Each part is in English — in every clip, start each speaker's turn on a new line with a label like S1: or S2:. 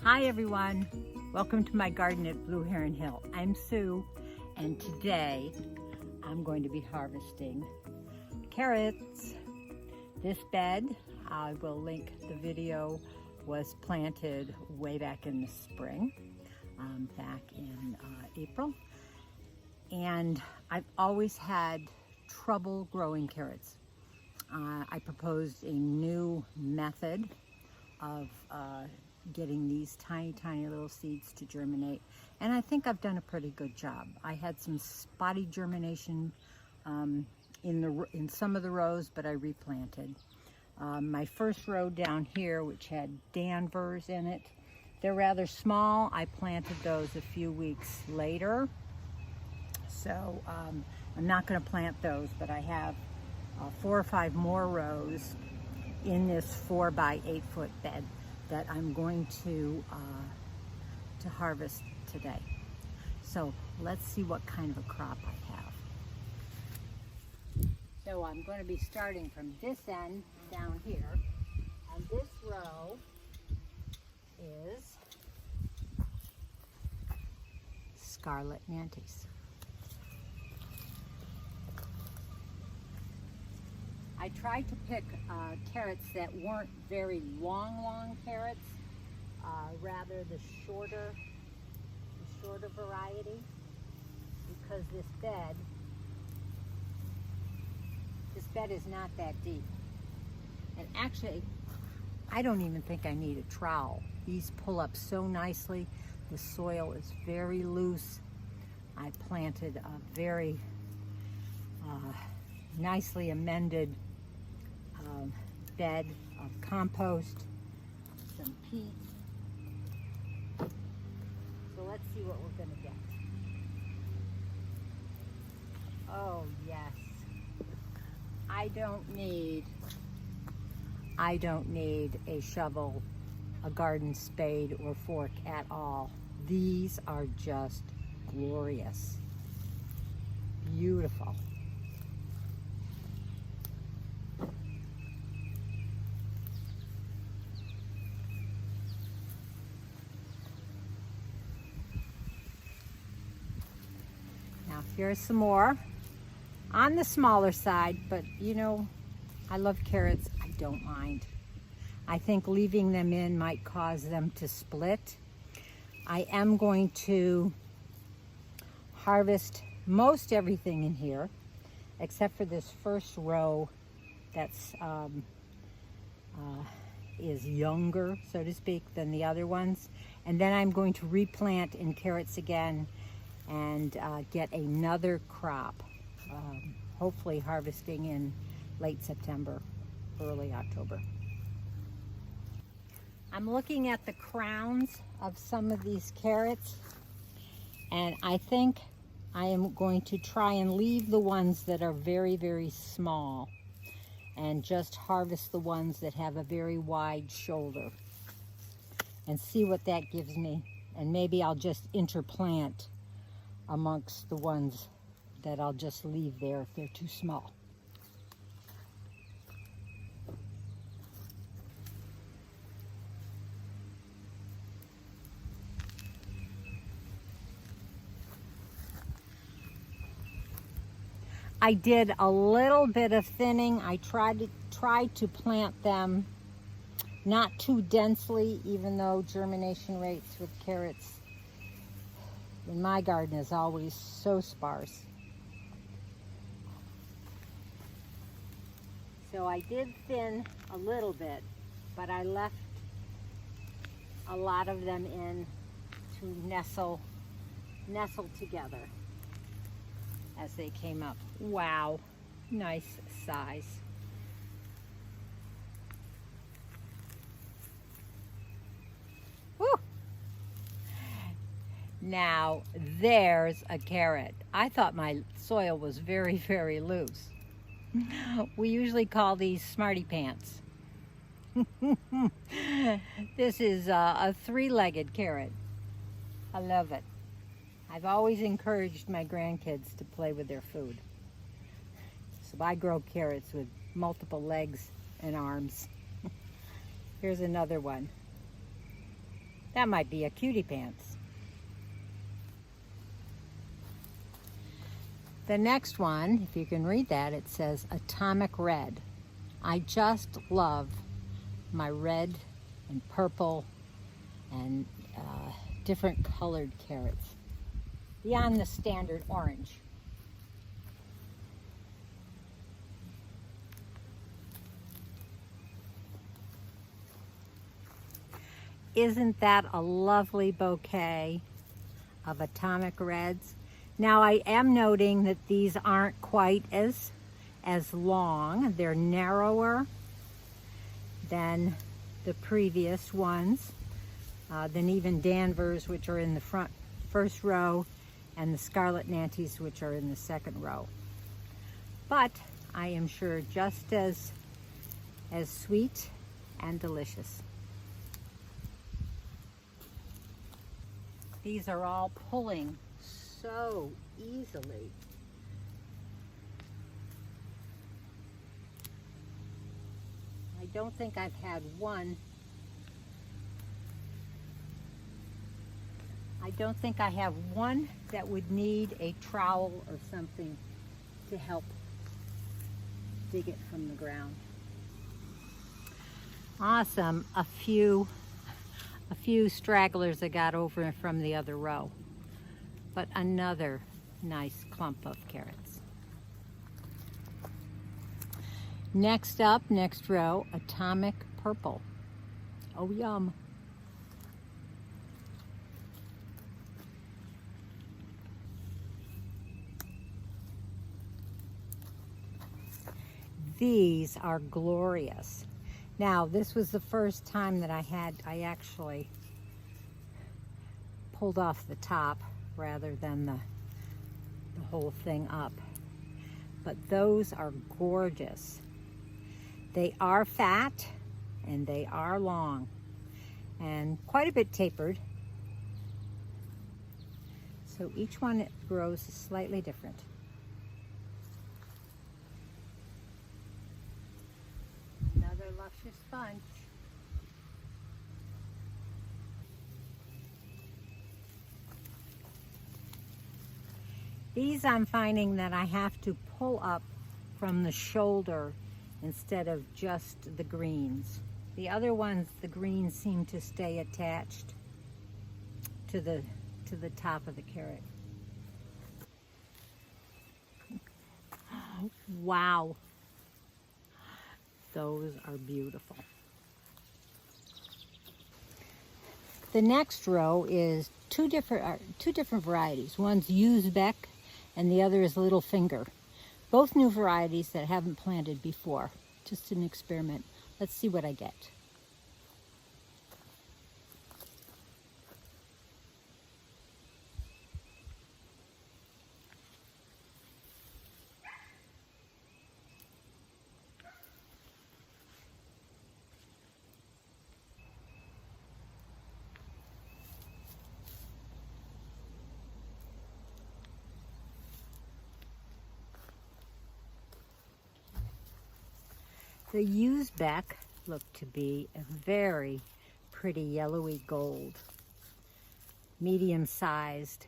S1: Hi everyone, welcome to my garden at Blue Heron Hill. I'm Sue, and today I'm going to be harvesting carrots. This bed, I will link the video, was planted way back in the spring, back in April. And I've always had trouble growing carrots. I proposed a new method of getting these tiny little seeds to germinate, and I think I've done a pretty good job. I had some spotty germination in some of the rows, but I replanted. My first row down here, which had Danvers in it, they're rather small. I planted those a few weeks later, so I'm not going to plant those, but I have 4 or 5 more rows in this 4 by 8 foot bed that I'm going to harvest today. So let's see what kind of a crop I have. So I'm going to be starting from this end down here, and this row is Scarlet Nantes. I tried to pick carrots that weren't very long carrots, rather the shorter variety, because this bed is not that deep. And actually, I don't even think I need a trowel. These pull up so nicely. The soil is very loose. I planted a very nicely amended bed of compost, some peat. So let's see what we're going to get. Oh yes, I don't need a shovel, a garden spade, or fork at all. These are just glorious, beautiful. Here's some more on the smaller side, but you know, I love carrots. I don't mind. I think leaving them in might cause them to split. I am going to harvest most everything in here, except for this first row that's is younger, so to speak, than the other ones. And then I'm going to replant in carrots again and get another crop, hopefully harvesting in late September, early October. I'm looking at the crowns of some of these carrots, and I think I am going to try and leave the ones that are very small and just harvest the ones that have a very wide shoulder and see what that gives me. And maybe I'll just interplant amongst the ones that I'll just leave there if they're too small. I did a little bit of thinning. I tried to plant them not too densely, even though germination rates with carrots in my garden is always so sparse. So I did thin a little bit, but I left a lot of them in to nestle together as they came up. Wow, nice size. Woo! Now, there's a carrot. I thought my soil was very loose. We usually call these smarty pants. This is a 3-legged carrot. I love it. I've always encouraged my grandkids to play with their food. So I grow carrots with multiple legs and arms. Here's another one. That might be a cutie pants. The next one, if you can read that, it says Atomic Red. I just love my red and purple and different colored carrots beyond the standard orange. Isn't that a lovely bouquet of Atomic Reds? Now I am noting that these aren't quite as long. They're narrower than the previous ones, than even Danvers, which are in the first row, and the Scarlet Nantes, which are in the second row. But I am sure just as sweet and delicious. These are all pulling so easily. I don't think I've had one. I don't think I have one that would need a trowel or something to help dig it from the ground. Awesome. A few stragglers I got over from the other row, but another nice clump of carrots. Next up, next row, Atomic Purple. Oh, yum. These are glorious. Now, this was the first time that I actually pulled off the top rather than the whole thing up. But those are gorgeous. They are fat and they are long and quite a bit tapered. So each one grows slightly different. Another luscious bunch. These I'm finding that I have to pull up from the shoulder instead of just the greens. The other ones, the greens seem to stay attached to the top of the carrot. Wow. Those are beautiful. The next row is two different varieties. One's Uzbek and the other is Little Finger. Both new varieties that I haven't planted before. Just an experiment. Let's see what I get. The Uzbek looked to be a very pretty yellowy gold, medium-sized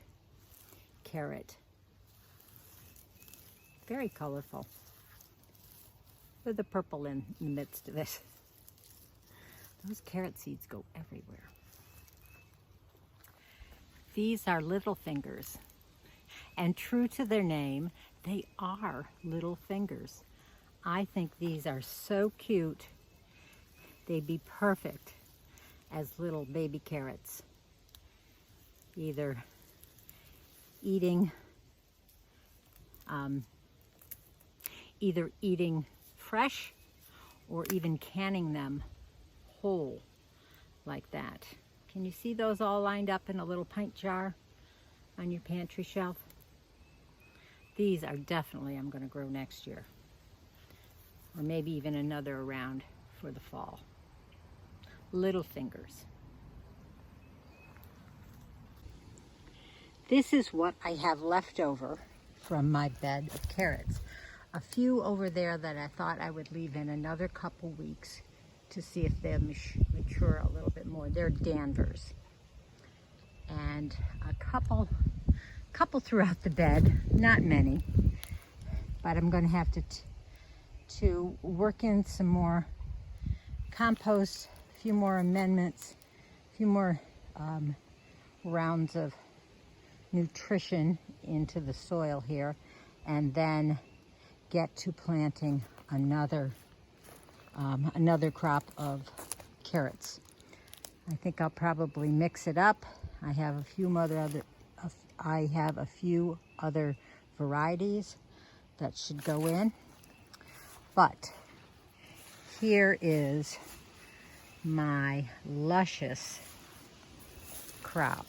S1: carrot. Very colorful, with the purple in the midst of it. Those carrot seeds go everywhere. These are Little Fingers, and true to their name, they are Little Fingers. I think these are so cute. They'd be perfect as little baby carrots. Either eating fresh or even canning them whole like that. Can you see those all lined up in a little pint jar on your pantry shelf? These are definitely I'm going to grow next year. Or maybe even another around for the fall. Little Fingers. This is what I have left over from my bed of carrots. A few over there that I thought I would leave in another couple weeks to see if they'll mature a little bit more. They're Danvers. and a couple throughout the bed, not many, but I'm going to have to work in some more compost, a few more amendments, a few more rounds of nutrition into the soil here, and then get to planting another crop of carrots. I think I'll probably mix it up. I have a few other varieties that should go in, but here is my luscious crop.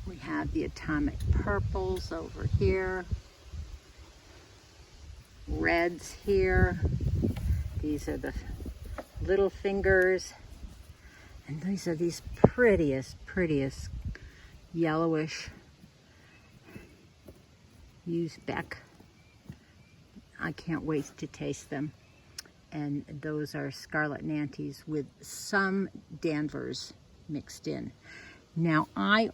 S1: We have the atomic purples over here, reds here. These are the little fingers, and these are these prettiest yellowish Uzbek. I can't wait to taste them. And those are scarlet nantes with some Danvers mixed in. Now I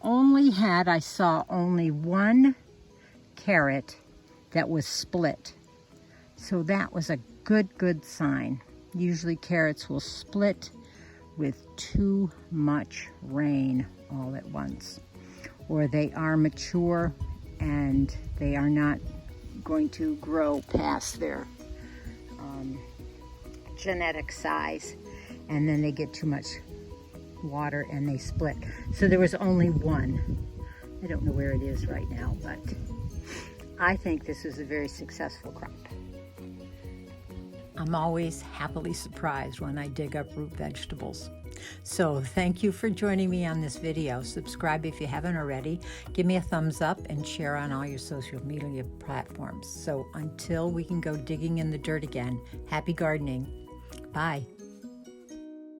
S1: saw only one carrot that was split. So that was a good sign. Usually carrots will split with too much rain all at once, or they are mature and they are not going to grow past their genetic size, and then they get too much water and they split. So there was only one. I don't know where it is right now, but I think this is a very successful crop. I'm always happily surprised when I dig up root vegetables. So thank you for joining me on this video. Subscribe if you haven't already. Give me a thumbs up and share on all your social media platforms. So until we can go digging in the dirt again, happy gardening. Bye.